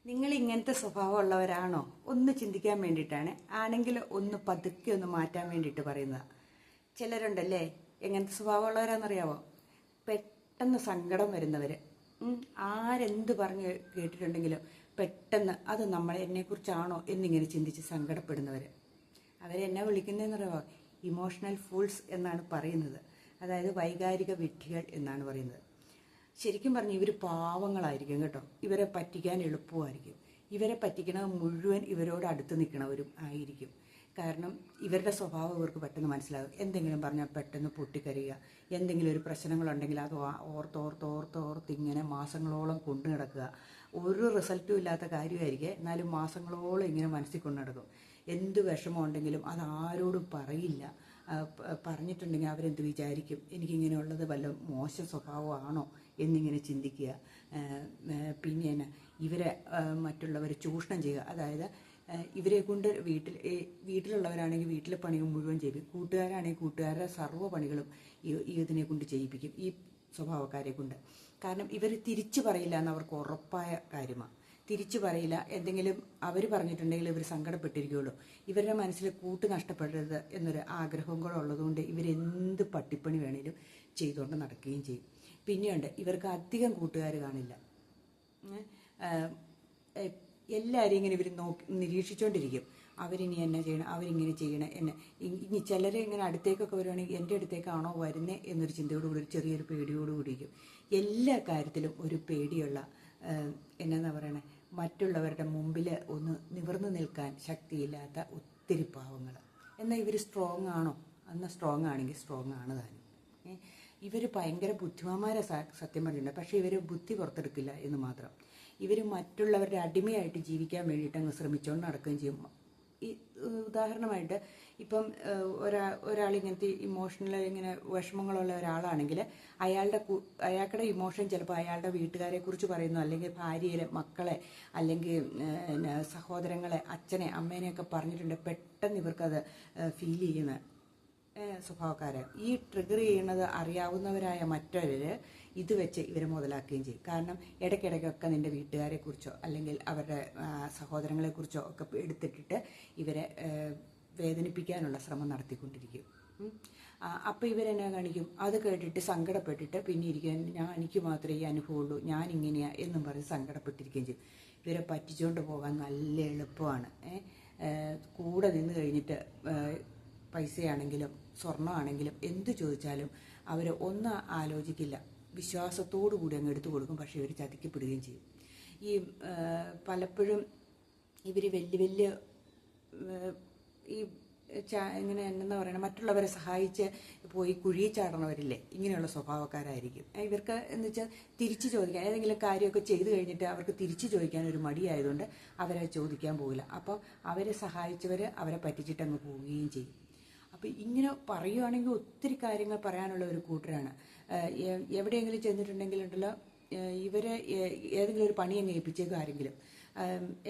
നിങ്ങൾ ഇങ്ങനത്തെ സ്വഭാവമുള്ളവരാണോ ഒന്ന് ചിന്തിക്കാൻ വേണ്ടിയിട്ടാണ്. ആണെങ്കിൽ ഒന്ന് പതുക്കെ ഒന്ന് മാറ്റാൻ വേണ്ടിയിട്ട് പറയുന്നത്. ചിലരുണ്ടല്ലേ എങ്ങനത്തെ സ്വഭാവമുള്ളവരാണെന്നറിയാവോ? പെട്ടെന്ന് സങ്കടം വരുന്നവർ. ആരെന്ത് പറഞ്ഞ് കേട്ടിട്ടുണ്ടെങ്കിലും പെട്ടെന്ന് അത് എന്നെക്കുറിച്ചാണോ എന്നിങ്ങനെ ചിന്തിച്ച് സങ്കടപ്പെടുന്നവർ. അവരെന്നെ വിളിക്കുന്നതെന്നറിയാവോ? ഇമോഷണൽ ഫൂൾസ് എന്നാണ് പറയുന്നത്. അതായത് വൈകാരിക വിഡ്ഢികൾ എന്നാണ് പറയുന്നത്. ശരിക്കും പറഞ്ഞാൽ ഇവർ പാവങ്ങളായിരിക്കും കേട്ടോ. ഇവരെ പറ്റിക്കാൻ എളുപ്പമായിരിക്കും. ഇവരെ പറ്റിക്കണത് മുഴുവൻ ഇവരോട് അടുത്ത് നിൽക്കണവരും ആയിരിക്കും. കാരണം ഇവരുടെ സ്വഭാവം ഇവർക്ക് പെട്ടെന്ന് മനസ്സിലാകും. എന്തെങ്കിലും പറഞ്ഞാൽ പെട്ടെന്ന് പൊട്ടിക്കരയുക, എന്തെങ്കിലും ഒരു പ്രശ്നങ്ങളുണ്ടെങ്കിൽ അത് ഓർത്ത് ഇങ്ങനെ മാസങ്ങളോളം കൊണ്ടു നടക്കുക. ഒരു റിസൾട്ടും ഇല്ലാത്ത കാര്യമായിരിക്കും, എന്നാലും മാസങ്ങളോളം ഇങ്ങനെ മനസ്സിൽ കൊണ്ടു നടക്കും. എന്ത് വിഷമമുണ്ടെങ്കിലും അത് ആരോടും പറയില്ല. പറഞ്ഞിട്ടുണ്ടെങ്കിൽ അവരെന്ത് വിചാരിക്കും, എനിക്കിങ്ങനെയുള്ളത് വല്ല മോശം സ്വഭാവമാണോ എന്നിങ്ങനെ ചിന്തിക്കുക. പിന്നെ ഇവരെ മറ്റുള്ളവർ ചൂഷണം ചെയ്യുക. അതായത് ഇവരെ കൊണ്ട് വീട്ടിലുള്ളവരാണെങ്കിൽ വീട്ടിലെ പണികൾ മുഴുവൻ ചെയ്യും. കൂട്ടുകാരാണെങ്കിൽ കൂട്ടുകാരുടെ സർവ്വ പണികളും ഇതിനെ കൊണ്ട് ചെയ്യിപ്പിക്കും, ഈ സ്വഭാവക്കാരെ കൊണ്ട്. കാരണം ഇവർ തിരിച്ചു പറയില്ല എന്ന് അവർക്ക് ഉറപ്പായ കാര്യമാണ്. തിരിച്ചു പറയില്ല. എന്തെങ്കിലും അവർ പറഞ്ഞിട്ടുണ്ടെങ്കിൽ ഇവർ സങ്കടപ്പെട്ടിരിക്കുകയുള്ളൂ. ഇവരുടെ മനസ്സിൽ കൂട്ട് നഷ്ടപ്പെടരുത് എന്നൊരു ആഗ്രഹവും കൂടെ ഉള്ളതുകൊണ്ട് ഇവരെന്ത് പട്ടിപ്പണി വേണേലും ചെയ്തുകൊണ്ട് നടക്കുകയും ചെയ്യും. പിന്നെയുണ്ട്, ഇവർക്ക് അധികം കൂട്ടുകാർ കാണില്ല. എല്ലാവരെയും ഇങ്ങനെ ഇവർ നിരീക്ഷിച്ചുകൊണ്ടിരിക്കും. അവരിനി എന്നെ ചെയ്യണം, അവരിങ്ങനെ ചെയ്യണം, ഇനി ചിലരെ ഇങ്ങനെ അടുത്തേക്കൊക്കെ വരുവാണെങ്കിൽ എൻ്റെ അടുത്തേക്കാണോ വരുന്നത് എന്നൊരു ചിന്തയോടുകൂടി, ഒരു ചെറിയൊരു പേടിയോടുകൂടിയിരിക്കും. എല്ലാ കാര്യത്തിലും ഒരു പേടിയുള്ള, എന്നാ പറയണേ, മറ്റുള്ളവരുടെ മുമ്പിൽ ഒന്ന് നിവർന്നു നിൽക്കാൻ ശക്തിയില്ലാത്ത ഒത്തിരി പാവങ്ങൾ. എന്നാൽ ഇവർ സ്ട്രോങ് ആണോ? എന്നാൽ സ്ട്രോങ് ആണെങ്കിൽ സ്ട്രോങ് ആണ് താനും. ഇവർ ഭയങ്കര ബുദ്ധിമാന്മാരെ സത്യം പറഞ്ഞിട്ടുണ്ട്. പക്ഷേ ഇവർ ബുദ്ധി പുറത്തെടുക്കില്ല എന്ന് മാത്രം. ഇവർ മറ്റുള്ളവരുടെ അടിമയായിട്ട് ജീവിക്കാൻ വേണ്ടിയിട്ട് അങ്ങ് ശ്രമിച്ചുകൊണ്ട് നടക്കുകയും ചെയ്യും. ഈ ഉദാഹരണമായിട്ട് ഇപ്പം ഒരാളിങ്ങനത്തെ ഇമോഷണൽ ഇങ്ങനെ വിഷമങ്ങളുള്ള ഒരാളാണെങ്കിൽ അയാളുടെ ഇമോഷൻ ചിലപ്പോൾ അയാളുടെ വീട്ടുകാരെ കുറിച്ച് പറയുന്നു, അല്ലെങ്കിൽ ഭാര്യയെ, മക്കളെ, അല്ലെങ്കിൽ സഹോദരങ്ങളെ, അച്ഛനെ, അമ്മേനെയൊക്കെ പറഞ്ഞിട്ടുണ്ട്. പെട്ടെന്ന് ഇവർക്കത് ഫീൽ ചെയ്യുന്ന സ്വഭാവക്കാരെ. ഈ ട്രിഗർ ചെയ്യുന്നത് അറിയാവുന്നവരായ മറ്റവർ ഇത് വെച്ച് ഇവരെ മുതലാക്കുകയും ചെയ്യും. കാരണം ഇടയ്ക്കിടയ്ക്കൊക്കെ നിൻ്റെ വീട്ടുകാരെക്കുറിച്ചോ അല്ലെങ്കിൽ അവരുടെ സഹോദരങ്ങളെക്കുറിച്ചോ ഒക്കെ എടുത്തിട്ടിട്ട് ഇവരെ വേദനിപ്പിക്കാനുള്ള ശ്രമം നടത്തിക്കൊണ്ടിരിക്കും. അപ്പോൾ ഇവരെന്നാ കാണിക്കും? അത് കേട്ടിട്ട് സങ്കടപ്പെട്ടിട്ട് പിന്നെ എനിക്ക് മാത്രമേ ഈ അനുഭവമുള്ളൂ, ഞാൻ ഇങ്ങനെയാണ് എന്നും പറഞ്ഞ് സങ്കടപ്പെട്ടിരിക്കുകയും ചെയ്യും. ഇവരെ പറ്റിച്ചുകൊണ്ട് പോകാൻ നല്ല എളുപ്പമാണ്. കൂടെ നിന്ന് കഴിഞ്ഞിട്ട് പൈസയാണെങ്കിലും സ്വർണ്ണമാണെങ്കിലും എന്ത് ചോദിച്ചാലും അവർ ഒന്നും ആലോചിക്കില്ല, വിശ്വാസത്തോടു കൂടി അങ്ങ് എടുത്തു കൊടുക്കും. പക്ഷേ ഇവർ ചതിക്കപ്പെടുകയും ചെയ്യും. ഈ പലപ്പോഴും ഇവർ വലിയ ഈ ഇങ്ങനെ എന്താ പറയണ, മറ്റുള്ളവരെ സഹായിച്ച് പോയി കുഴി ചാടണവരില്ലേ, ഇങ്ങനെയുള്ള സ്വഭാവക്കാരായിരിക്കും. ഇവർക്ക് എന്ന് വെച്ചാൽ തിരിച്ചു ചോദിക്കാൻ, ഏതെങ്കിലും കാര്യമൊക്കെ ചെയ്തു കഴിഞ്ഞിട്ട് അവർക്ക് തിരിച്ചു ചോദിക്കാൻ ഒരു മടിയായതുകൊണ്ട് അവരെ ചോദിക്കാൻ പോകില്ല. അപ്പം അവരെ സഹായിച്ചവർ അവരെ പറ്റിച്ചിട്ട് അങ്ങ് പോവുകയും ചെയ്യും. അപ്പോൾ ഇങ്ങനെ പറയുകയാണെങ്കിൽ ഒത്തിരി കാര്യങ്ങൾ പറയാനുള്ള ഒരു കൂട്ടരാണ്. എവിടെയെങ്കിലും ചെന്നിട്ടുണ്ടെങ്കിലുണ്ടല്ലോ, ഇവരെ ഏതെങ്കിലും ഒരു പണി അങ്ങ് ഏൽപ്പിച്ചേക്കും ആരെങ്കിലും.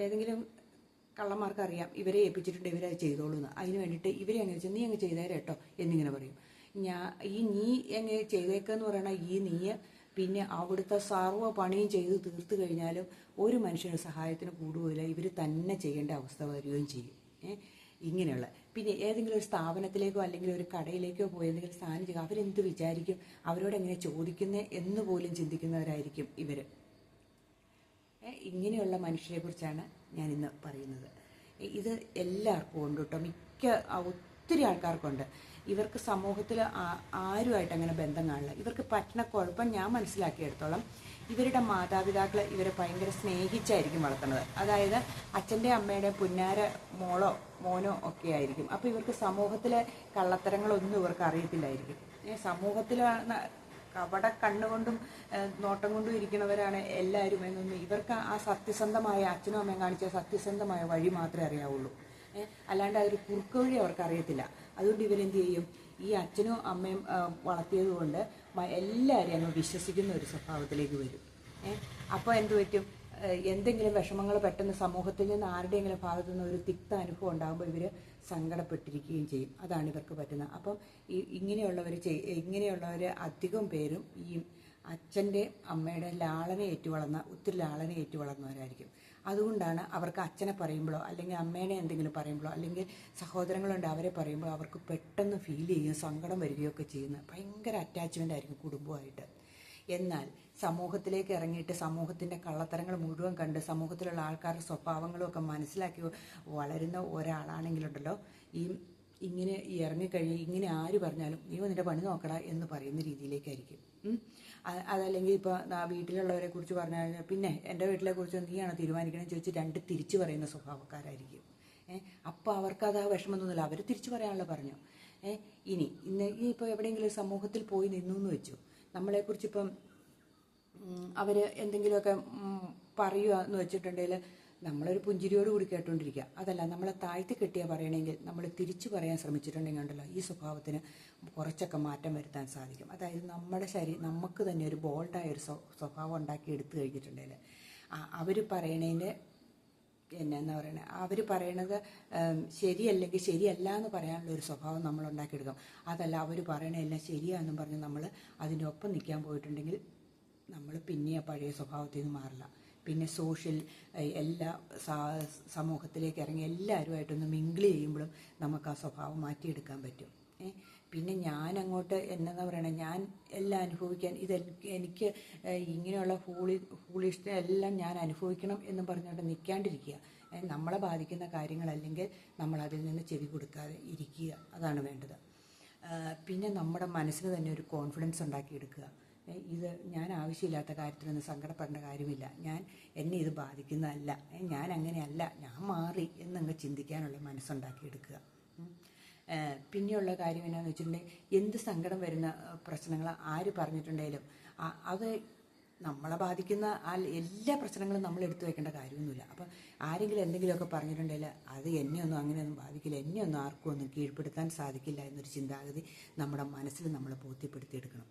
ഏതെങ്കിലും കള്ളന്മാർക്ക് അറിയാം ഇവരെ ഏൽപ്പിച്ചിട്ടുണ്ട്, ഇവരത് ചെയ്തോളൂന്ന്. അതിന് വേണ്ടിയിട്ട് ഇവരെ അങ്ങനെ വെച്ചാൽ നീ അങ്ങ് ചെയ്തേരട്ടോ എന്നിങ്ങനെ പറയും. നീ എങ്ങനെ ചെയ്തേക്കെന്ന് പറയണ നീ പിന്നെ അവിടുത്തെ സർവ്വ പണിയും ചെയ്ത് തീർത്തു കഴിഞ്ഞാലും ഒരു മനുഷ്യന് സഹായത്തിന് കൂടുകയില്ല, ഇവർ തന്നെ ചെയ്യേണ്ട അവസ്ഥ വരികയും ചെയ്യും. ഇങ്ങനെയുള്ള പിന്നെ ഏതെങ്കിലും ഒരു സ്ഥാപനത്തിലേക്കോ അല്ലെങ്കിൽ ഒരു കടയിലേക്കോ പോയി എന്തെങ്കിലും സാധനം ചെയ്യുക, അവരെന്ത് വിചാരിക്കും, അവരോട് എങ്ങനെ ചോദിക്കുന്നത് എന്ന് പോലും ചിന്തിക്കുന്നവരായിരിക്കും ഇവർ. ഇങ്ങനെയുള്ള മനുഷ്യരെ കുറിച്ചാണ് ഞാനിന്ന് പറയുന്നത്. ഇത് എല്ലാവർക്കും ഉണ്ട് കേട്ടോ, ഒത്തിരി ആൾക്കാർക്കുണ്ട്. ഇവർക്ക് സമൂഹത്തിൽ ആരുമായിട്ട് അങ്ങനെ ബന്ധം കാണില്ല. ഇവർക്ക് പറ്റുന്ന കുഴപ്പം ഞാൻ മനസ്സിലാക്കിയെടുത്തോളം, ഇവരുടെ മാതാപിതാക്കൾ ഇവരെ ഭയങ്കര സ്നേഹിച്ചായിരിക്കും വളർത്തുന്നത്. അതായത് അച്ഛൻ്റെ അമ്മയുടെ പുന്നാര മോനോ ഒക്കെ ആയിരിക്കും. അപ്പോൾ ഇവർക്ക് സമൂഹത്തിലെ കള്ളത്തരങ്ങളൊന്നും ഇവർക്ക് അറിയത്തില്ലായിരിക്കും. സമൂഹത്തിൽ കപട കണ്ണുകൊണ്ടും നോട്ടം കൊണ്ടും ഇരിക്കുന്നവരാണ് എല്ലാവരും എന്നൊന്നും ഇവർക്ക് ആ സത്യസന്ധമായ അച്ഛനും അമ്മയും കാണിച്ച സത്യസന്ധമായ വഴി മാത്രമേ അറിയാവുള്ളൂ. അല്ലാണ്ട് അതൊരു കുറുക്ക് വഴി അവർക്ക് അറിയത്തില്ല. അതുകൊണ്ട് ഇവരെന്ത് ചെയ്യും? ഈ അച്ഛനും അമ്മയും വളർത്തിയത് കൊണ്ട് എല്ലാവരെയും അങ്ങ് വിശ്വസിക്കുന്ന ഒരു സ്വഭാവത്തിലേക്ക് വരും. അപ്പോൾ എന്ത് പറ്റും? എന്തെങ്കിലും വിഷമങ്ങൾ പെട്ടെന്ന് സമൂഹത്തിൽ നിന്ന് ആരുടെയെങ്കിലും ഭാഗത്തു നിന്ന് ഒരു തിക്ത അനുഭവം ഉണ്ടാകുമ്പോൾ ഇവർ സങ്കടപ്പെട്ടിരിക്കുകയും ചെയ്യും. അതാണ് ഇവർക്ക് പറ്റുന്നത്. അപ്പം ഇങ്ങനെയുള്ളവർ അധികം പേരും ഈ അച്ഛൻ്റെ അമ്മയുടെ ലാളന ഏറ്റു വളർന്ന ഒത്തിരി ലാളന ഏറ്റു വളർന്നവരായിരിക്കും. അതുകൊണ്ടാണ് അവർക്ക് അച്ഛനെ പറയുമ്പോഴോ അല്ലെങ്കിൽ അമ്മേനെ എന്തെങ്കിലും പറയുമ്പോഴോ അല്ലെങ്കിൽ സഹോദരങ്ങളുണ്ട് അവരെ പറയുമ്പോഴോ അവർക്ക് പെട്ടെന്ന് ഫീൽ ചെയ്യുകയും സങ്കടം വരികയൊക്കെ ചെയ്യുന്നത്. ഭയങ്കര അറ്റാച്ച്മെൻ്റ് ആയിരിക്കും കുടുംബമായിട്ട്. എന്നാൽ സമൂഹത്തിലേക്ക് ഇറങ്ങിയിട്ട് സമൂഹത്തിൻ്റെ കള്ളത്തരങ്ങൾ മുഴുവൻ കണ്ട് സമൂഹത്തിലുള്ള ആൾക്കാരുടെ സ്വഭാവങ്ങളും ഒക്കെ മനസ്സിലാക്കി വളരുന്ന ഒരാളാണെങ്കിലുണ്ടല്ലോ, ഇങ്ങനെ ഇറങ്ങിക്കഴിഞ്ഞ് ഇങ്ങനെ ആര് പറഞ്ഞാലും നീ നിൻ്റെ പണി നോക്കടാ എന്ന് പറയുന്ന രീതിയിലേക്കായിരിക്കും. അതല്ലെങ്കിൽ ഇപ്പോൾ വീട്ടിലുള്ളവരെ കുറിച്ച് പറഞ്ഞാൽ പിന്നെ എൻ്റെ വീട്ടിലെ കുറിച്ച് നീയാണ് തീരുമാനിക്കണമെന്ന് ചോദിച്ച് രണ്ട് തിരിച്ചു പറയുന്ന സ്വഭാവക്കാരായിരിക്കും. അപ്പോൾ അവർക്കത് ആ വിഷമമൊന്നുമില്ല, അവർ തിരിച്ചു പറയാനുള്ള പറഞ്ഞു. ഇനി ഇപ്പോൾ എവിടെയെങ്കിലും സമൂഹത്തിൽ പോയി നിന്നു എന്ന് വെച്ചു, നമ്മളെക്കുറിച്ചിപ്പം അവർ എന്തെങ്കിലുമൊക്കെ പറയുക എന്ന് വെച്ചിട്ടുണ്ടെങ്കിൽ നമ്മളൊരു പുഞ്ചിരിയോട് കൂടി കേട്ടുകൊണ്ടിരിക്കുക. അതല്ല, നമ്മളെ താഴ്ത്തി കെട്ടിയാൽ പറയണമെങ്കിൽ നമ്മൾ തിരിച്ചു പറയാൻ ശ്രമിച്ചിട്ടുണ്ടെങ്കിൽ ഉണ്ടല്ലോ, ഈ സ്വഭാവത്തിന് കുറച്ചൊക്കെ മാറ്റം വരുത്താൻ സാധിക്കും. അതായത് നമ്മുടെ നമുക്ക് തന്നെ ഒരു ബോൾഡായ ഒരു സ്വഭാവം ഉണ്ടാക്കി എടുത്തു കഴിഞ്ഞിട്ടുണ്ടെങ്കിൽ അവർ പറയണതിൻ്റെ എന്നാ പറയണത്, അവർ പറയണത് ശരിയല്ലെങ്കിൽ ശരിയല്ല എന്ന് പറയാനുള്ള ഒരു സ്വഭാവം നമ്മൾ ഉണ്ടാക്കിയെടുക്കാം. അതല്ല, അവർ പറയണതെല്ലാം ശരിയാണെന്നും പറഞ്ഞ് നമ്മൾ അതിൻ്റെ ഒപ്പം നിൽക്കാൻ പോയിട്ടുണ്ടെങ്കിൽ നമ്മൾ പിന്നെ ആ പഴയ സ്വഭാവത്തിൽ നിന്ന് മാറില്ല. പിന്നെ എല്ലാ സമൂഹത്തിലേക്ക് ഇറങ്ങി എല്ലാവരുമായിട്ടൊന്ന് മിങ്കിൾ ചെയ്യുമ്പോഴും നമുക്ക് ആ സ്വഭാവം മാറ്റിയെടുക്കാൻ പറ്റും. പിന്നെ ഞാനങ്ങോട്ട് എന്നാ പറയണേ, ഞാൻ എല്ലാം അനുഭവിക്കാൻ എനിക്ക് ഇങ്ങനെയുള്ള ഫൂളിഷ്നെ എല്ലാം ഞാൻ അനുഭവിക്കണം എന്നും പറഞ്ഞുകൊണ്ട് നിൽക്കാണ്ടിരിക്കുക. നമ്മളെ ബാധിക്കുന്ന കാര്യങ്ങളല്ലെങ്കിൽ നമ്മൾ അതിൽ നിന്ന് ചെവി കൊടുക്കാതെ ഇരിക്കുക, അതാണ് വേണ്ടത്. പിന്നെ നമ്മുടെ മനസ്സിന് തന്നെ ഒരു കോൺഫിഡൻസ് ഉണ്ടാക്കിയെടുക്കുക. ഇത് ഞാൻ ആവശ്യമില്ലാത്ത കാര്യത്തിലൊന്നും സങ്കടപ്പെടേണ്ട കാര്യമില്ല, എന്നെ ഇത് ബാധിക്കുന്നതല്ല, ഞാൻ അങ്ങനെയല്ല, ഞാൻ മാറി എന്നങ്ങ് ചിന്തിക്കാനുള്ള മനസ്സുണ്ടാക്കിയെടുക്കുക. പിന്നെയുള്ള കാര്യം എന്നാന്ന് വെച്ചിട്ടുണ്ടെങ്കിൽ, എന്ത് സങ്കടം വരുന്ന പ്രശ്നങ്ങൾ ആര് പറഞ്ഞിട്ടുണ്ടെങ്കിലും അത് നമ്മളെ ബാധിക്കുന്ന എല്ലാ പ്രശ്നങ്ങളും നമ്മൾ എടുത്തു വെക്കേണ്ട കാര്യമൊന്നുമില്ല. അപ്പം ആരെങ്കിലും എന്തെങ്കിലുമൊക്കെ പറഞ്ഞിട്ടുണ്ടെങ്കിൽ അത് എന്നെയൊന്നും അങ്ങനെയൊന്നും ബാധിക്കില്ല, എന്നെയൊന്നും ആർക്കും ഒന്നും കീഴ്പ്പെടുത്താൻ സാധിക്കില്ല എന്നൊരു ചിന്താഗതി നമ്മുടെ മനസ്സിൽ നമ്മൾ ബോധ്യപ്പെടുത്തിയെടുക്കണം.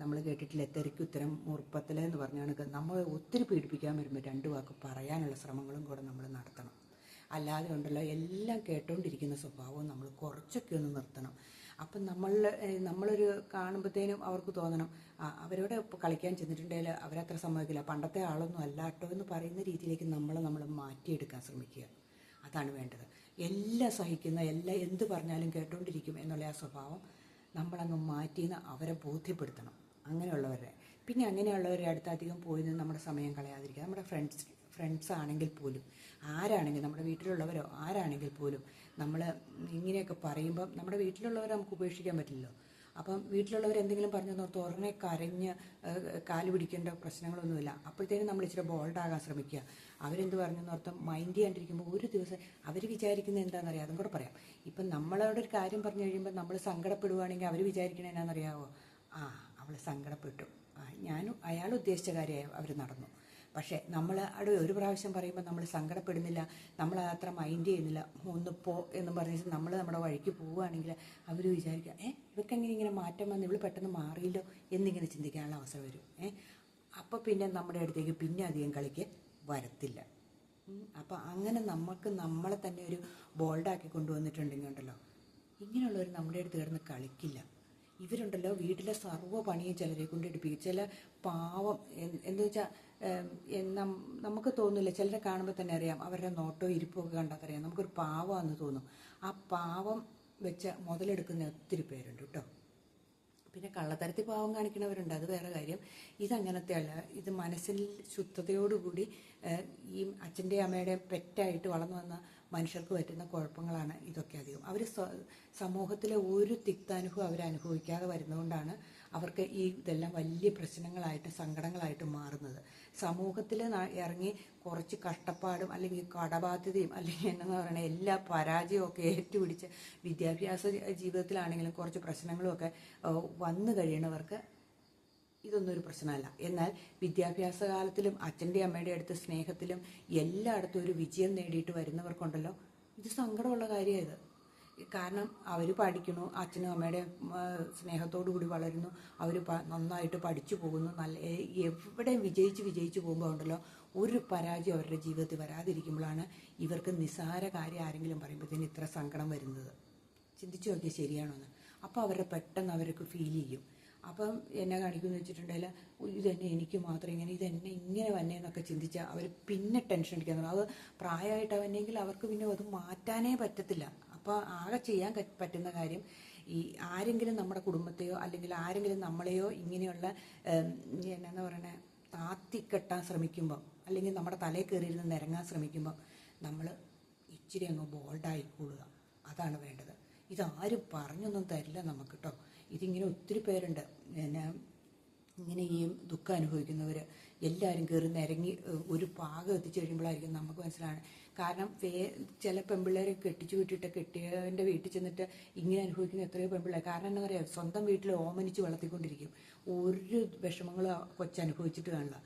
നമ്മൾ കേട്ടിട്ടില്ല, തെറിക്ക് ഉത്തരം മുറുപ്പത്തല എന്ന് പറഞ്ഞാണ്. നമ്മൾ ഒത്തിരി പീഡിപ്പിക്കാൻ വരുമ്പോൾ രണ്ട് വാക്ക് പറയാനുള്ള ശ്രമങ്ങളും കൂടെ നമ്മൾ നടത്തണം. അല്ലാതെ ഉണ്ടല്ലോ, എല്ലാം കേട്ടോണ്ടിരിക്കുന്ന സ്വഭാവവും നമ്മൾ കുറച്ചൊക്കെ ഒന്ന് നിർത്തണം. അപ്പം നമ്മളൊരു കാണുമ്പോഴത്തേനും അവർക്ക് തോന്നണം അവരോട് കളിക്കാൻ ചെന്നിട്ടുണ്ടെങ്കിൽ അവരത്ര സമ്മതിക്കില്ല, പണ്ടത്തെ ആളൊന്നും അല്ല കേട്ടോ എന്ന് പറയുന്ന രീതിയിലേക്ക് നമ്മൾ മാറ്റിയെടുക്കാൻ ശ്രമിക്കുക. അതാണ് വേണ്ടത്. എല്ലാം സഹിക്കുന്ന, എന്ത് പറഞ്ഞാലും കേട്ടോണ്ടിരിക്കും എന്നുള്ള ആ സ്വഭാവം നമ്മളങ്ങ് മാറ്റിയെന്ന് അവരെ ബോധ്യപ്പെടുത്തണം, അങ്ങനെയുള്ളവരെ. പിന്നെ അങ്ങനെയുള്ളവരെ അടുത്ത് അധികം പോയി നിന്ന് നമ്മുടെ സമയം കളയാതിരിക്കുക. നമ്മുടെ ഫ്രണ്ട്സ് ആണെങ്കിൽ പോലും, ആരാണെങ്കിൽ നമ്മുടെ വീട്ടിലുള്ളവരോ ആരാണെങ്കിൽ പോലും നമ്മൾ ഇങ്ങനെയൊക്കെ പറയുമ്പം നമ്മുടെ വീട്ടിലുള്ളവരെ നമുക്ക് ഉപേക്ഷിക്കാൻ പറ്റില്ലല്ലോ. അപ്പം വീട്ടിലുള്ളവർ എന്തെങ്കിലും പറഞ്ഞു നോർത്ത് ഉടനെ കരഞ്ഞ് കാല് പിടിക്കേണ്ട പ്രശ്നങ്ങളൊന്നുമില്ല. അപ്പോഴത്തേനും നമ്മൾ ഇച്ചിരി ബോൾഡാകാൻ ശ്രമിക്കുക. അവരെന്ത് പറഞ്ഞു നോർത്ത് മൈൻഡ് ചെയ്യാണ്ടിരിക്കുമ്പോൾ ഒരു ദിവസം അവർ വിചാരിക്കുന്നത് എന്താണെന്നറിയാം, അതും കൂടെ പറയാം. ഇപ്പം നമ്മളോട് ഒരു കാര്യം പറഞ്ഞു കഴിയുമ്പോൾ നമ്മൾ സങ്കടപ്പെടുവാണെങ്കിൽ അവർ വിചാരിക്കണത് എന്നാണെന്നറിയാമോ, അവൾ സങ്കടപ്പെട്ടു, അയാൾ ഉദ്ദേശിച്ച കാര്യം അവർ നടന്നു. പക്ഷേ നമ്മൾ അവിടെ ഒരു പ്രാവശ്യം പറയുമ്പോൾ നമ്മൾ സങ്കടപ്പെടുന്നില്ല, നമ്മൾ അത്ര മൈൻഡ് ചെയ്യുന്നില്ല, ഒന്ന് പോ എന്ന് പറഞ്ഞിട്ട് നമ്മൾ നമ്മുടെ വഴിക്ക് പോവുകയാണെങ്കിൽ അവർ വിചാരിക്കുക ഇവക്കെങ്ങനെ ഇങ്ങനെ മാറ്റം വന്ന് ഇവൾ പെട്ടെന്ന് മാറിയില്ലോ എന്നിങ്ങനെ ചിന്തിക്കാനുള്ള അവസരം വരും. അപ്പോൾ പിന്നെ നമ്മുടെ അടുത്തേക്ക് പിന്നെ അധികം കളിക്ക് വരത്തില്ല. അപ്പോൾ അങ്ങനെ നമുക്ക് നമ്മളെ തന്നെ ഒരു ബോൾഡാക്കി കൊണ്ടുവന്നിട്ടുണ്ടെങ്കിൽ ഉണ്ടല്ലോ, ഇങ്ങനെയുള്ളവർ നമ്മുടെ അടുത്ത് കിടന്ന് കളിക്കില്ല. ഇവരുണ്ടല്ലോ വീട്ടിലെ സർവ്വ പണിയും ചിലരെ കൊണ്ട് എടുപ്പിക്കും. ചില പാവം എന്താ വെച്ചാൽ നമുക്ക് തോന്നില്ല, ചിലരെ കാണുമ്പോൾ തന്നെ അറിയാം, അവരുടെ നോട്ടവും ഇരിപ്പുമൊക്കെ കണ്ടാൽ അറിയാം നമുക്കൊരു പാവമാണെന്ന് തോന്നും. ആ പാവം വെച്ച് മുതലെടുക്കുന്ന ഒത്തിരി പേരുണ്ട് കേട്ടോ. പിന്നെ കള്ളത്തരത്തിൽ പാവം കാണിക്കുന്നവരുണ്ട്, അത് വേറെ കാര്യം. ഇതങ്ങനത്തെ അല്ല, ഇത് മനസ്സിൽ ശുദ്ധതയോടുകൂടി ഈ അച്ഛൻ്റെയും അമ്മയുടെയും പെറ്റായിട്ട് വളർന്നു വന്ന മനുഷ്യർക്ക് പറ്റുന്ന കുഴപ്പങ്ങളാണ് ഇതൊക്കെ അധികം. അവർ സമൂഹത്തിലെ ഒരു തിക്താനുഭവം അവരനുഭവിക്കാതെ വരുന്നതുകൊണ്ടാണ് അവർക്ക് ഇതെല്ലാം വലിയ പ്രശ്നങ്ങളായിട്ട് സങ്കടങ്ങളായിട്ട് മാറുന്നത്. സമൂഹത്തിൽ ഇറങ്ങി കുറച്ച് കഷ്ടപ്പാടും അല്ലെങ്കിൽ കടബാധ്യതയും അല്ലെങ്കിൽ എന്താ പറയുക എല്ലാ പരാജയവും ഒക്കെ ഏറ്റുപിടിച്ച് വിദ്യാഭ്യാസ ജീവിതത്തിലാണെങ്കിലും കുറച്ച് പ്രശ്നങ്ങളുമൊക്കെ വന്നു കഴിയണവർക്ക് ഇതൊന്നും ഒരു പ്രശ്നമല്ല. എന്നാൽ വിദ്യാഭ്യാസ കാലത്തിലും അച്ഛൻ്റെയും അമ്മയുടെ അടുത്ത് സ്നേഹത്തിലും എല്ലായിടത്തും ഒരു വിജയം നേടിയിട്ട് വരുന്നവർക്കുണ്ടല്ലോ, ഇത് സങ്കടമുള്ള കാര്യമായത്. കാരണം അവർ പഠിക്കുന്നു, അച്ഛനും അമ്മയുടെ സ്നേഹത്തോടു കൂടി വളരുന്നു, അവർ നന്നായിട്ട് പഠിച്ചു പോകുന്നു, എവിടെ വിജയിച്ച് പോകുമ്പോൾ ഉണ്ടല്ലോ ഒരു പരാജയം അവരുടെ ജീവിതത്തിൽ വരാതിരിക്കുമ്പോഴാണ് ഇവർക്ക് നിസ്സാര കാര്യം ആരെങ്കിലും പറയുമ്പോഴത്തേന് ഇത്ര സങ്കടം വരുന്നത്. ചിന്തിച്ചു നോക്കിയാൽ ശരിയാണോ എന്ന്. അപ്പോൾ പെട്ടെന്ന് അവർക്ക് ഫീൽ ചെയ്യും അപ്പം എന്നെ കാണിക്കുമെന്ന് വെച്ചിട്ടുണ്ടെങ്കിൽ ഇതെന്നെ എനിക്ക് മാത്രം ഇങ്ങനെ ഇതെന്നെ ഇങ്ങനെ വന്നേന്നൊക്കെ ചിന്തിച്ചാൽ അവർ പിന്നെ ടെൻഷൻ അടിക്കാൻ തുടങ്ങും. അത് പ്രായമായിട്ട് വന്നെങ്കിൽ അവർക്ക് പിന്നെ അത് മാറ്റാനേ പറ്റത്തില്ല. അപ്പോൾ ആകെ ചെയ്യാൻ പറ്റുന്ന കാര്യം ഈ ആരെങ്കിലും നമ്മുടെ കുടുംബത്തെയോ അല്ലെങ്കിൽ ആരെങ്കിലും നമ്മളെയോ ഇങ്ങനെയുള്ള എന്നാ പറയണേ താത്തിക്കെട്ടാൻ ശ്രമിക്കുമ്പം അല്ലെങ്കിൽ നമ്മുടെ തലയിൽ കയറിയിരുന്ന് നിരങ്ങാൻ ശ്രമിക്കുമ്പം നമ്മൾ ഇച്ചിരി അങ്ങ് ബോൾഡായിക്കൊള്ളുക. അതാണ് വേണ്ടത്. ഇതാരും പറഞ്ഞൊന്നും തരില്ല നമുക്ക് കേട്ടോ. ഇതിങ്ങനെ ഒത്തിരി പേരുണ്ട്. പിന്നെ ഇങ്ങനെ ഈ ദുഃഖം അനുഭവിക്കുന്നവർ എല്ലാവരും കയറി നിരങ്ങി ഒരു പാകം എത്തിച്ചു കഴിയുമ്പോഴായിരിക്കും നമുക്ക് മനസ്സിലാണ്. കാരണം ചില പെൺപിള്ളേരെ കെട്ടിച്ചു വിട്ടിട്ട് കെട്ടിയവൻ്റെ വീട്ടിൽ ചെന്നിട്ട് ഇങ്ങനെ അനുഭവിക്കുന്ന എത്രയോ പെൺപിള്ളേർ. കാരണം എന്താ പറയുക, സ്വന്തം വീട്ടിൽ ഓമനിച്ച് വളർത്തിക്കൊണ്ടിരിക്കും. ഒരു വിഷമങ്ങളും കൊച്ചനുഭവിച്ചിട്ട് കാണില്ല.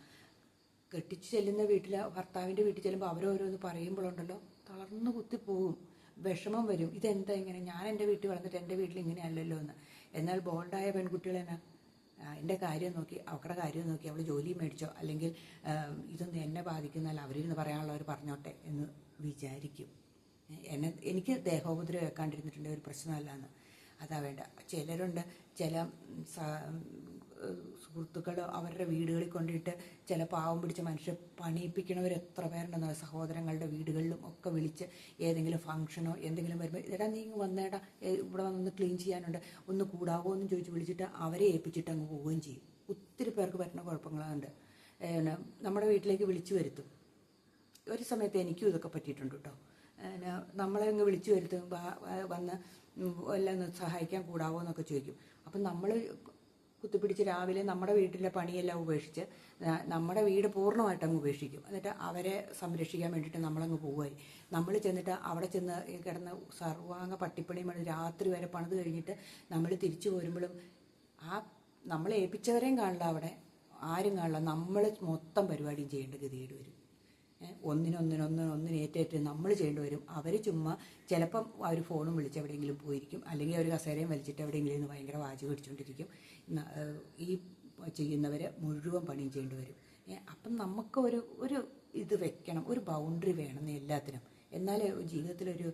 കെട്ടിച്ചു ചെല്ലുന്ന വീട്ടിൽ ഭർത്താവിൻ്റെ വീട്ടിൽ ചെല്ലുമ്പോൾ അവരോരോന്ന് പറയുമ്പോഴുണ്ടല്ലോ തളർന്നു കുത്തിപ്പോവും, വിഷമം വരും. ഇതെന്താ ഇങ്ങനെ, ഞാൻ എൻ്റെ വീട്ടിൽ വളർന്നിട്ട് എൻ്റെ വീട്ടിൽ ഇങ്ങനെ അല്ലല്ലോ എന്ന്. എന്നാൽ ബോൾഡായ പെൺകുട്ടികൾ തന്നെ എൻ്റെ കാര്യം നോക്കി അവരുടെ കാര്യം നോക്കി അവൾ ജോലി മേടിച്ചോ അല്ലെങ്കിൽ ഇതൊന്നും എന്നെ ബാധിക്കുന്നല്ല അവരിന്ന് പറയാനുള്ളവർ പറഞ്ഞോട്ടെ എന്ന് വിചാരിക്കും. എനിക്ക് ദേഹോപദ്രവം വെക്കാണ്ടിരുന്നിട്ടുണ്ട് ഒരു പ്രശ്നമല്ല എന്ന്. അതാ വേണ്ട. ചിലരുണ്ട്, ചില സുഹൃത്തുക്കൾ അവരുടെ വീടുകളിൽ കൊണ്ടിട്ട് ചില പാവം പിടിച്ച മനുഷ്യർ പണിയിപ്പിക്കണവർ എത്ര പേരുണ്ടെന്നോ. സഹോദരങ്ങളുടെ വീടുകളിലും ഒക്കെ വിളിച്ച് ഏതെങ്കിലും ഫംഗ്ഷനോ എന്തെങ്കിലും വരുമ്പോൾ എടാ നീ ഇങ്ങ് വന്നേടാ, ഇവിടെ വന്നൊന്ന് ക്ലീൻ ചെയ്യാനുണ്ട്, ഒന്ന് കൂടാവോ എന്ന് ചോദിച്ച് വിളിച്ചിട്ട് അവരെ ഏൽപ്പിച്ചിട്ട് അങ്ങ് പോവുകയും ചെയ്യും. ഒത്തിരി പേർക്ക് പറ്റുന്ന കുഴപ്പങ്ങളുണ്ട്. നമ്മുടെ വീട്ടിലേക്ക് വിളിച്ചു വരുത്തും. ഒരു സമയത്ത് എനിക്കും ഇതൊക്കെ പറ്റിയിട്ടുണ്ട് കേട്ടോ. നമ്മളെ അങ്ങ് വിളിച്ചു വരുത്തും, വന്ന് എല്ലാം ഒന്ന് സഹായിക്കാൻ കൂടാവോ എന്നൊക്കെ ചോദിക്കും. അപ്പം നമ്മൾ കുത്തിപ്പിടിച്ച് രാവിലെ നമ്മുടെ വീട്ടിലെ പണിയെല്ലാം ഉപേക്ഷിച്ച് നമ്മുടെ വീട് പൂർണ്ണമായിട്ട് അങ്ങ് ഉപേക്ഷിക്കും. എന്നിട്ട് അവരെ സംരക്ഷിക്കാൻ വേണ്ടിയിട്ട് നമ്മളങ്ങ് പോവുകയായി. നമ്മൾ ചെന്നിട്ട് അവിടെ ചെന്ന് കിടന്ന് സർവാംഗ പട്ടിപ്പണിയും പണിത് രാത്രി വരെ പണിത് കഴിഞ്ഞിട്ട് നമ്മൾ തിരിച്ചു പോരുമ്പോഴും നമ്മളെ ഏൽപ്പിച്ചവരെയും കാണില്ല, അവിടെ ആരും കാണില്ല. നമ്മൾ മൊത്തം പരിപാടിയും ചെയ്യേണ്ട ഗതികേട് വരും. ഒന്നിനേറ്റേറ്റ് നമ്മൾ ചെയ്യേണ്ടി വരും. അവർ ചുമ്മാ ചിലപ്പം അവർ ഫോണും വിളിച്ച് എവിടെയെങ്കിലും പോയിരിക്കും, അല്ലെങ്കിൽ അവർ കസേരയും വലിച്ചിട്ട് എവിടെയെങ്കിലും നിന്ന് ഭയങ്കര വാചി പിടിച്ചുകൊണ്ടിരിക്കും. ഈ ചെയ്യുന്നവർ മുഴുവൻ പണിയും ചെയ്യേണ്ടി വരും. അപ്പം നമുക്ക് ഒരു ഇത് വെക്കണം, ഒരു ബൗണ്ടറി വേണം എല്ലാത്തിനും. എന്നാലേ ജീവിതത്തിലൊരു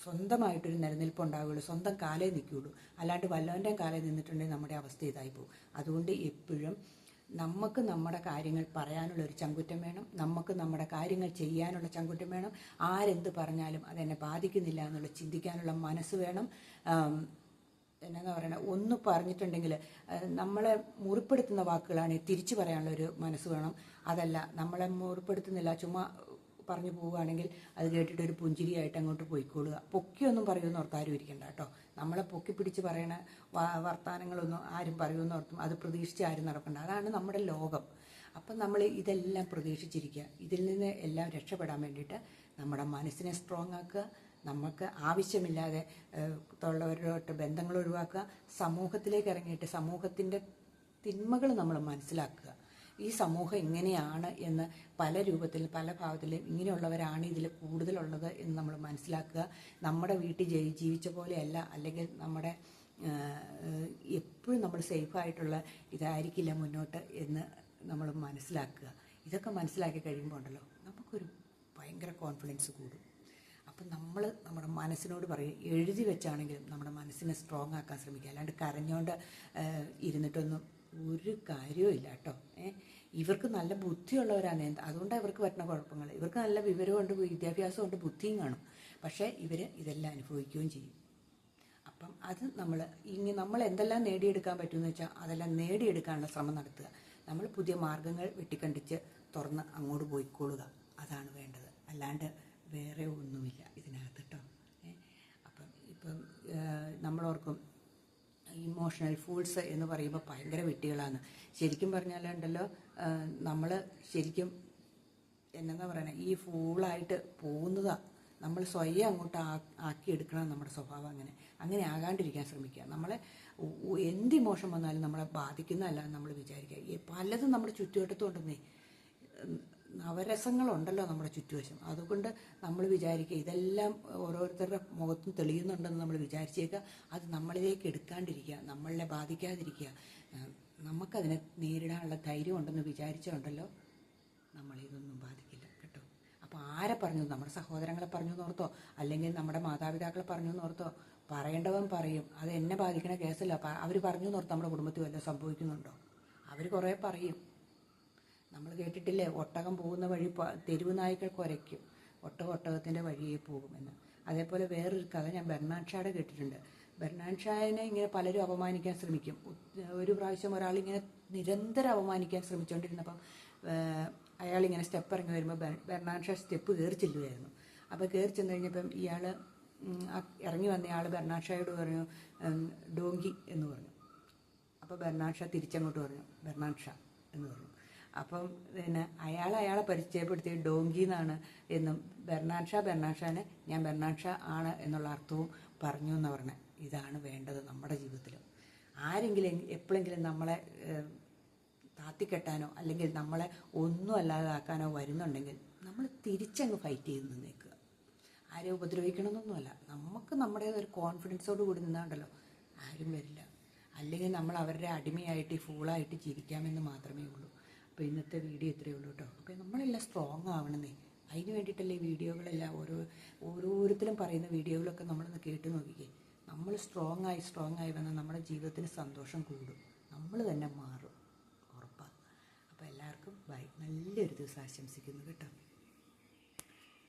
സ്വന്തമായിട്ടൊരു നിലനിൽപ്പുണ്ടാവുകയുള്ളൂ, സ്വന്തം കാലേ നിൽക്കുകയുള്ളൂ. അല്ലാണ്ട് വല്ലവൻ്റെയും കാലേ നിന്നിട്ടുണ്ടെങ്കിൽ നമ്മുടെ അവസ്ഥ ഇതായി പോകും. അതുകൊണ്ട് എപ്പോഴും നമുക്ക് നമ്മുടെ കാര്യങ്ങൾ പറയാനുള്ളൊരു ചങ്കുറ്റം വേണം, നമുക്ക് നമ്മുടെ കാര്യങ്ങൾ ചെയ്യാനുള്ള ചങ്കുറ്റം വേണം. ആരെന്ത് പറഞ്ഞാലും അതെന്നെ ബാധിക്കുന്നില്ല എന്നുള്ള ചിന്തിക്കാനുള്ള മനസ്സ് വേണം. എന്നാ പറയണത്, ഒന്ന് പറഞ്ഞിട്ടുണ്ടെങ്കിൽ നമ്മളെ മുറിപ്പെടുത്തുന്ന വാക്കുകളാണ് തിരിച്ചു പറയാനുള്ളൊരു മനസ്സ് വേണം. അതല്ല, നമ്മളെ മുറിപ്പെടുത്തുന്നില്ല, ചുമ്മാ പറഞ്ഞു പോവുകയാണെങ്കിൽ അത് കേട്ടിട്ട് ഒരു പുഞ്ചിരിയായിട്ട് അങ്ങോട്ട് പോയിക്കൊള്ളുക. പൊക്കിയൊന്നും പറയുമെന്ന് ഓർത്താരും ഇരിക്കണ്ട കേട്ടോ. നമ്മളെ പൊക്കി പിടിച്ച് പറയണ വർത്തമാനങ്ങളൊന്നും ആരും പറയുമെന്ന് ഓർത്തും അത് പ്രതീക്ഷിച്ച് ആരും നടക്കണ്ട. അതാണ് നമ്മുടെ ലോകം. അപ്പം നമ്മൾ ഇതെല്ലാം പ്രതീക്ഷിച്ചിരിക്കുക. ഇതിൽ നിന്ന് എല്ലാം രക്ഷപ്പെടാൻ വേണ്ടിയിട്ട് നമ്മുടെ മനസ്സിനെ സ്ട്രോങ് ആക്കുക, നമുക്ക് ആവശ്യമില്ലാതെ ഉള്ളവരോട്ട് ബന്ധങ്ങൾ ഒഴിവാക്കുക, സമൂഹത്തിലേക്ക് ഇറങ്ങിയിട്ട് സമൂഹത്തിൻ്റെ തിന്മകൾ നമ്മൾ മനസ്സിലാക്കുക. ഈ സമൂഹം ഇങ്ങനെയാണ് എന്ന് പല രൂപത്തിൽ പല ഭാവത്തിലും ഇങ്ങനെയുള്ളവരാണ് ഇതിൽ കൂടുതലുള്ളത് എന്ന് നമ്മൾ മനസ്സിലാക്കുക. നമ്മുടെ വീട്ടിൽ ജീവിച്ച പോലെയല്ല, അല്ലെങ്കിൽ നമ്മുടെ എപ്പോഴും നമ്മൾ സേഫായിട്ടുള്ള ഇതായിരിക്കില്ല മുന്നോട്ട് എന്ന് നമ്മൾ മനസ്സിലാക്കുക. ഇതൊക്കെ മനസ്സിലാക്കി കഴിയുമ്പോൾ ഉണ്ടല്ലോ നമുക്കൊരു ഭയങ്കര കോൺഫിഡൻസ് കൂടും. അപ്പം നമ്മൾ നമ്മുടെ മനസ്സിനോട് പറയും, എഴുതി വെച്ചാണെങ്കിലും നമ്മുടെ മനസ്സിനെ സ്ട്രോങ് ആക്കാൻ ശ്രമിക്കുക. അല്ലാണ്ട് കരഞ്ഞുകൊണ്ട് ഇരുന്നിട്ടൊന്നും ഒരു കാര്യവും ഇല്ല കേട്ടോ. ഇവർക്ക് നല്ല ബുദ്ധിയുള്ളവരാണ്, അതുകൊണ്ടാണ് ഇവർക്ക് പറ്റുന്ന കുഴപ്പങ്ങൾ. ഇവർക്ക് നല്ല വിവരമുണ്ട്, വിദ്യാഭ്യാസമുണ്ട്, ബുദ്ധിയും കാണും. പക്ഷേ ഇവർ ഇതെല്ലാം അനുഭവിക്കുകയും ചെയ്യും. അപ്പം അത് നമ്മൾ എന്തെല്ലാം നേടിയെടുക്കാൻ പറ്റുമെന്ന് വെച്ചാൽ അതെല്ലാം നേടിയെടുക്കാനുള്ള ശ്രമം നടത്തുക. നമ്മൾ പുതിയ മാർഗങ്ങൾ വെട്ടിക്കണ്ടിച്ച് തുറന്ന് അങ്ങോട്ട് പോയിക്കൊള്ളുക. അതാണ് വേണ്ടത്. അല്ലാണ്ട് വേറെ ഒന്നുമില്ല ഇതിനകത്ത് കേട്ടോ. ഇപ്പം നമ്മളോർക്കും ഇമോഷണൽ ഫൂൾസ് എന്ന് പറയുമ്പോൾ ഭയങ്കര വിട്ടികളാണ്. ശരിക്കും പറഞ്ഞാലുണ്ടല്ലോ നമ്മൾ ശരിക്കും എന്നാ പറയണേ, ഈ ഫൂളായിട്ട് പോകുന്നതാണ്. നമ്മൾ സ്വയം അങ്ങോട്ട് ആക്കിയെടുക്കണം നമ്മുടെ സ്വഭാവം. അങ്ങനെ ആകാണ്ടിരിക്കാൻ ശ്രമിക്കുക. നമ്മളെ എന്ത് ഇമോഷൻ വന്നാലും നമ്മളെ ബാധിക്കുന്നതല്ല നമ്മൾ വിചാരിക്കുക. പലതും നമ്മുടെ ചുറ്റുവട്ടത്തുണ്ടെന്നേ, നവരസങ്ങളുണ്ടല്ലോ നമ്മുടെ ചുറ്റുവശം. അതുകൊണ്ട് നമ്മൾ വിചാരിക്കുക ഇതെല്ലാം ഓരോരുത്തരുടെ മുഖത്തും തെളിയുന്നുണ്ടെന്ന് നമ്മൾ വിചാരിച്ചേക്കുക. അത് നമ്മളിലേക്ക് എടുക്കാണ്ടിരിക്കുക, നമ്മളെ ബാധിക്കാതിരിക്കുക. നമുക്കതിനെ നേരിടാനുള്ള ധൈര്യം ഉണ്ടെന്ന് വിചാരിച്ചുണ്ടല്ലോ നമ്മളിതൊന്നും ബാധിക്കില്ല കേട്ടോ. അപ്പോൾ ആരെ പറഞ്ഞു, നമ്മുടെ സഹോദരങ്ങളെ പറഞ്ഞു എന്നോർത്തോ അല്ലെങ്കിൽ നമ്മുടെ മാതാപിതാക്കളെ പറഞ്ഞു എന്നോർത്തോ പറയേണ്ടവൻ പറയും. അത് എന്നെ ബാധിക്കണ കേസല്ല. അവർ പറഞ്ഞു നോർത്ത് നമ്മുടെ കുടുംബത്തിൽ വല്ലതും സംഭവിക്കുന്നുണ്ടോ? അവർ കുറേ പറയും. നമ്മൾ കേട്ടിട്ടില്ലേ, ഒട്ടകം പോകുന്ന വഴി തെരുവ് നായ്ക്കൾ കുരയ്ക്കും, ഒട്ടകത്തിൻ്റെ വഴിയെ പോകുമെന്ന്. അതേപോലെ വേറൊരു കഥ ഞാൻ ബെർണാഡ് ഷായുടെ കേട്ടിട്ടുണ്ട്. ബെർണാഡ് ഷായെ ഇങ്ങനെ പലരും അപമാനിക്കാൻ ശ്രമിക്കും. ഒരു പ്രാവശ്യം ഒരാളിങ്ങനെ നിരന്തരം അപമാനിക്കാൻ ശ്രമിച്ചുകൊണ്ടിരുന്നപ്പം അയാളിങ്ങനെ സ്റ്റെപ്പ് ഇറങ്ങി വരുമ്പോൾ ബെർണാഡ് ഷാ സ്റ്റെപ്പ് കയറി ചെല്ലുമായിരുന്നു. അപ്പോൾ കയറി ചെന്ന് കഴിഞ്ഞപ്പം ഇയാൾ ഇറങ്ങി വന്നയാൾ ബെർണാഡ് ഷായോട് പറഞ്ഞു ഡോങ്കി എന്ന് പറഞ്ഞു. അപ്പോൾ ബെർണാഡ് ഷാ തിരിച്ചങ്ങോട്ട് പറഞ്ഞു ബെർണാഡ് ഷാ എന്ന് പറഞ്ഞു. അപ്പം പിന്നെ അയാളെ പരിചയപ്പെടുത്തിയ ഡോങ്കി എന്നാണ് എന്നും ബെർണാഡ് ഷാനെ ഞാൻ ബെർണാഡ് ഷാ ആണ് എന്നുള്ള അർത്ഥവും പറഞ്ഞു എന്ന് പറഞ്ഞത്. ഇതാണ് വേണ്ടത് നമ്മുടെ ജീവിതത്തിൽ. ആരെങ്കിലും എപ്പോഴെങ്കിലും നമ്മളെ താത്തിക്കെട്ടാനോ അല്ലെങ്കിൽ നമ്മളെ ഒന്നും അല്ലാതാക്കാനോ വരുന്നുണ്ടെങ്കിൽ നമ്മൾ തിരിച്ചങ്ങ് ഫൈറ്റ് ചെയ്ത് നിന്നേക്കുക. ആരെയും ഉപദ്രവിക്കണമെന്നൊന്നുമല്ല, നമുക്ക് നമ്മുടേതൊരു കോൺഫിഡൻസോട് കൂടി നിന്നാണ്ടല്ലോ ആരും വരില്ല. അല്ലെങ്കിൽ നമ്മൾ അവരുടെ അടിമയായിട്ട് ഫൂളായിട്ട് ജീവിക്കാമെന്ന് മാത്രമേ ഉള്ളൂ. അപ്പോൾ ഇന്നത്തെ വീഡിയോ ഇത്രയേ ഉള്ളൂ കേട്ടോ. അപ്പോൾ നമ്മളെല്ലാം സ്ട്രോങ് ആവണമെന്നേ, അതിന് വേണ്ടിയിട്ടല്ലേ ഈ വീഡിയോകളെല്ലാം ഓരോരുത്തരും പറയുന്ന വീഡിയോകളൊക്കെ നമ്മളൊന്ന് കേട്ട് നോക്കിക്കേ. നമ്മൾ സ്ട്രോങ് ആയി വന്നാൽ നമ്മുടെ ജീവിതത്തിന് സന്തോഷം കൂടും, നമ്മൾ തന്നെ മാറും, ഉറപ്പാണ്. അപ്പോൾ എല്ലാവർക്കും ബൈ, നല്ലൊരു ദിവസം ആശംസിക്കുന്നു കേട്ടോ.